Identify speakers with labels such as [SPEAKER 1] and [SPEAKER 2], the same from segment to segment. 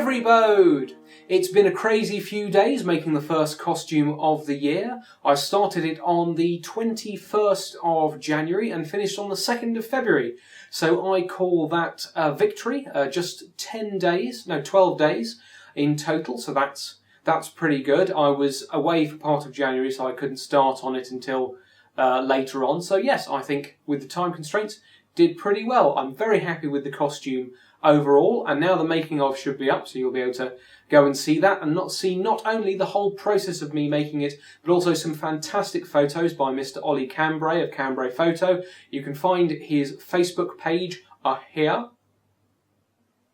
[SPEAKER 1] everybody! It's been a crazy few days making the first costume of the year. I started it on the 21st of January and finished on the 2nd of February. So I call that a victory, just 12 days in total, so that's pretty good. I was away for part of January, so I couldn't start on it until later on. So yes, I think with the time constraints, did pretty well. I'm very happy with the costume overall, and now the making of should be up, so you'll be able to go and see that and not only the whole process of me making it, but also some fantastic photos by Mr. Ollie Cambray of Cambray Photo. You can find his Facebook page here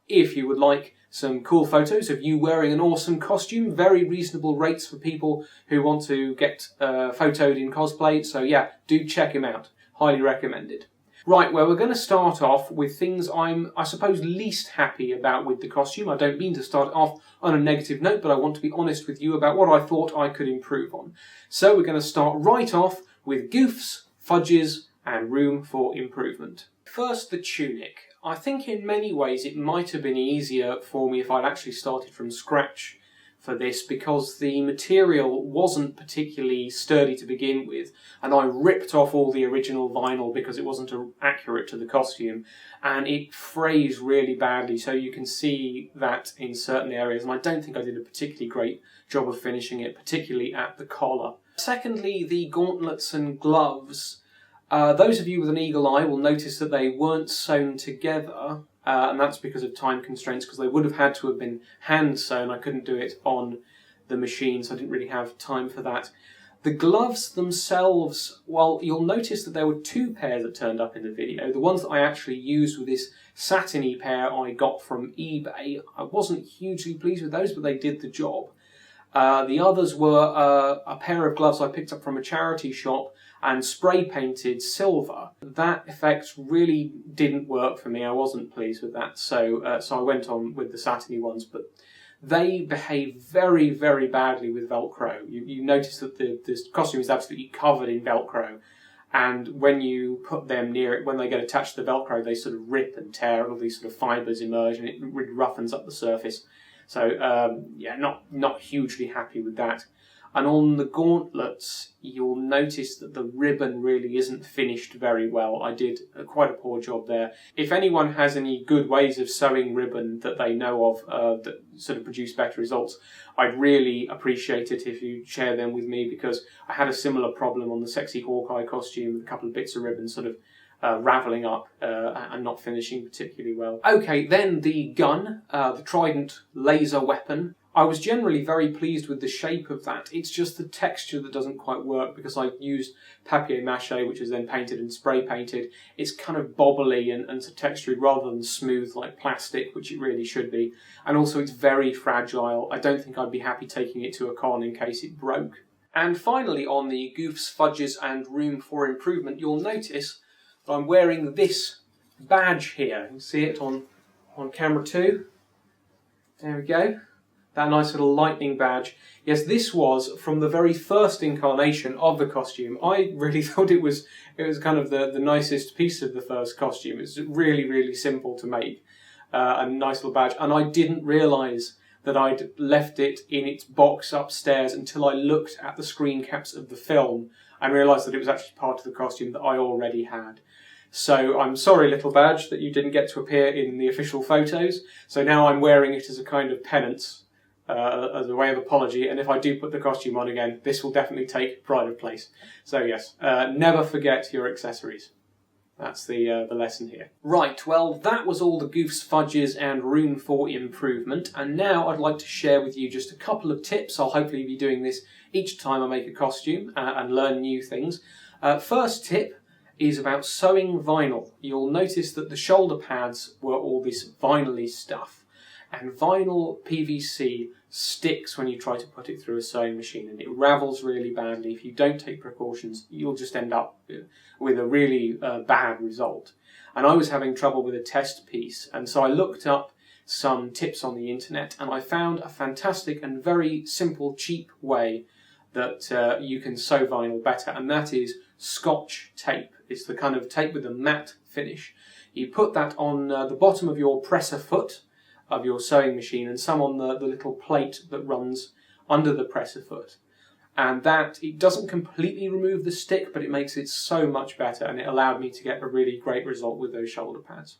[SPEAKER 1] if you would like some cool photos of you wearing an awesome costume. Very reasonable rates for people who want to get photoed in cosplay, so yeah, do check him out. Highly recommended. Right, well, we're going to start off with things I'm, I suppose, least happy about with the costume. I don't mean to start off on a negative note, but I want to be honest with you about what I thought I could improve on. So we're going to start right off with goofs, fudges, and room for improvement. First, the tunic. I think in many ways it might have been easier for me if I'd actually started from scratch for this, because the material wasn't particularly sturdy to begin with, and I ripped off all the original vinyl because it wasn't accurate to the costume, and it frays really badly, so you can see that in certain areas, and I don't think I did a particularly great job of finishing it, particularly at the collar. Secondly, the gauntlets and gloves. Those of you with an eagle eye will notice that they weren't sewn together, and that's because of time constraints, because they would have had to have been hand sewn. I couldn't do it on the machine, so I didn't really have time for that. The gloves themselves, well, you'll notice that there were two pairs that turned up in the video. The ones that I actually used were this satiny pair I got from eBay. I wasn't hugely pleased with those, but they did the job. The others were a pair of gloves I picked up from a charity shop and spray painted silver. That effect really didn't work for me. I wasn't pleased with that, so I went on with the satiny ones, but they behave very, very badly with Velcro. You notice that this costume is absolutely covered in Velcro, and when you put them near it, when they get attached to the Velcro, they sort of rip and tear, and all these sort of fibres emerge, and it really roughens up the surface. So yeah, not hugely happy with that. And on the gauntlets, you'll notice that the ribbon really isn't finished very well. I did quite a poor job there. If anyone has any good ways of sewing ribbon that they know of that sort of produce better results, I'd really appreciate it if you share them with me, because I had a similar problem on the Sexy Hawkeye costume with a couple of bits of ribbon sort of ravelling up and not finishing particularly well. Okay, then the gun, the Trident laser weapon. I was generally very pleased with the shape of that. It's just the texture that doesn't quite work, because I used papier-mâché, which is then painted and spray-painted. It's kind of bobbly and textured rather than smooth like plastic, which it really should be. And also it's very fragile. I don't think I'd be happy taking it to a con in case it broke. And finally, on the goofs, fudges and room for improvement, you'll notice that I'm wearing this badge here. You can see it on camera too. There we go. That nice little lightning badge. Yes, this was from the very first incarnation of the costume. I really thought it was kind of the nicest piece of the first costume. It's really, really simple to make, a nice little badge. And I didn't realise that I'd left it in its box upstairs until I looked at the screen caps of the film and realised that it was actually part of the costume that I already had. So I'm sorry, little badge, that you didn't get to appear in the official photos. So now I'm wearing it as a kind of penance, as a way of apology, and if I do put the costume on again, this will definitely take pride of place. So yes, never forget your accessories. That's the lesson here. Right, well, that was all the goofs, fudges, and room for improvement, and now I'd like to share with you just a couple of tips. I'll hopefully be doing this each time I make a costume and learn new things. First tip is about sewing vinyl. You'll notice that the shoulder pads were all this vinyl-y stuff. And vinyl PVC sticks when you try to put it through a sewing machine, and it ravels really badly. If you don't take precautions, you'll just end up with a really bad result. And I was having trouble with a test piece, and so I looked up some tips on the internet, and I found a fantastic and very simple, cheap way that you can sew vinyl better, and that is Scotch tape. It's the kind of tape with a matte finish. You put that on the bottom of your presser foot, of your sewing machine and some on the little plate that runs under the presser foot. And that, it doesn't completely remove the stick, but it makes it so much better, and it allowed me to get a really great result with those shoulder pads.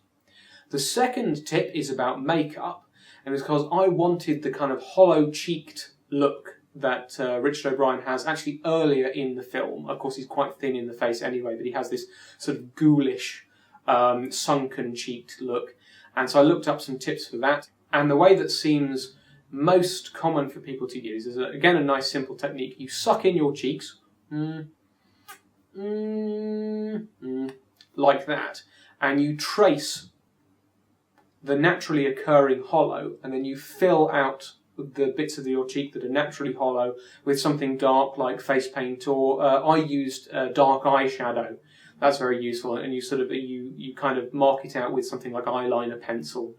[SPEAKER 1] The second tip is about makeup, and it's because I wanted the kind of hollow-cheeked look that Richard O'Brien has actually earlier in the film. Of course, he's quite thin in the face anyway, but he has this sort of ghoulish, sunken-cheeked look. And so I looked up some tips for that. And the way that seems most common for people to use is, again, a nice simple technique. You suck in your cheeks, like that, and you trace the naturally occurring hollow, and then you fill out the bits of your cheek that are naturally hollow with something dark like face paint, or I used dark eyeshadow. That's very useful, and you kind of mark it out with something like eyeliner pencil.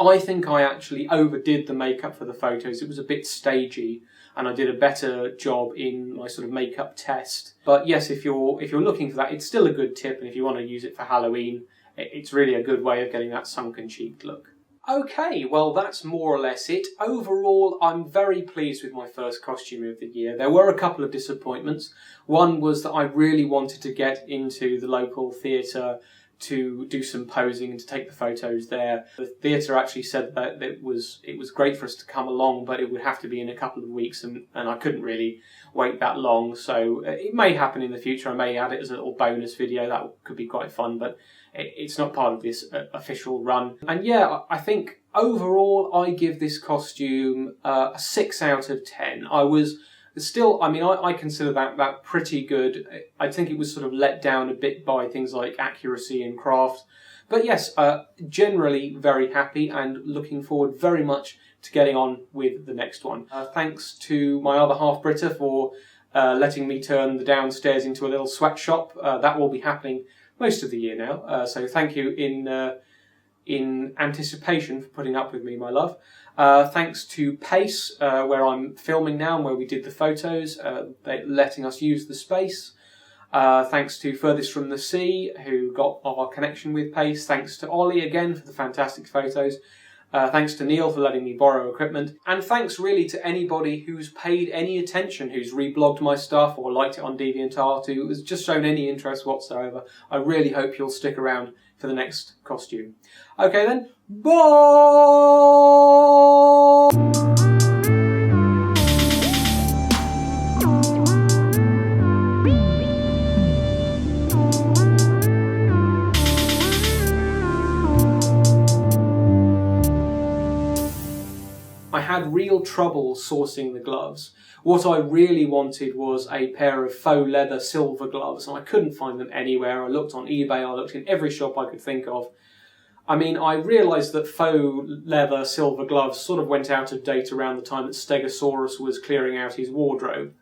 [SPEAKER 1] I think I actually overdid the makeup for the photos. It was a bit stagey, and I did a better job in my sort of makeup test. But yes, if you're looking for that, it's still a good tip, and if you want to use it for Halloween, it's really a good way of getting that sunken cheeked look. Okay, well that's more or less it. Overall, I'm very pleased with my first costume of the year. There were a couple of disappointments. One was that I really wanted to get into the local theatre to do some posing and to take the photos there. The theatre actually said that it was great for us to come along, but it would have to be in a couple of weeks, and I couldn't really wait that long. So it may happen in the future. I may add it as a little bonus video. That could be quite fun, but it's not part of this official run. And yeah, I think overall I give this costume a 6 out of 10. I consider that pretty good. I think it was sort of let down a bit by things like accuracy and craft. But yes, generally very happy and looking forward very much to getting on with the next one. Thanks to my other half, Britta, for letting me turn the downstairs into a little sweatshop. That will be happening most of the year now. So thank you in anticipation for putting up with me, my love. Thanks to Pace, where I'm filming now and where we did the photos, letting us use the space. Thanks to Furthest from the Sea, who got our connection with Pace. Thanks to Ollie again for the fantastic photos. Thanks to Neil for letting me borrow equipment. And thanks really to anybody who's paid any attention, who's reblogged my stuff or liked it on DeviantArt, who has just shown any interest whatsoever. I really hope you'll stick around for the next costume. Okay then, bye! I had real trouble sourcing the gloves. What I really wanted was a pair of faux leather silver gloves, and I couldn't find them anywhere. I looked on eBay, I looked in every shop I could think of. I mean, I realised that faux leather silver gloves sort of went out of date around the time that Stegosaurus was clearing out his wardrobe.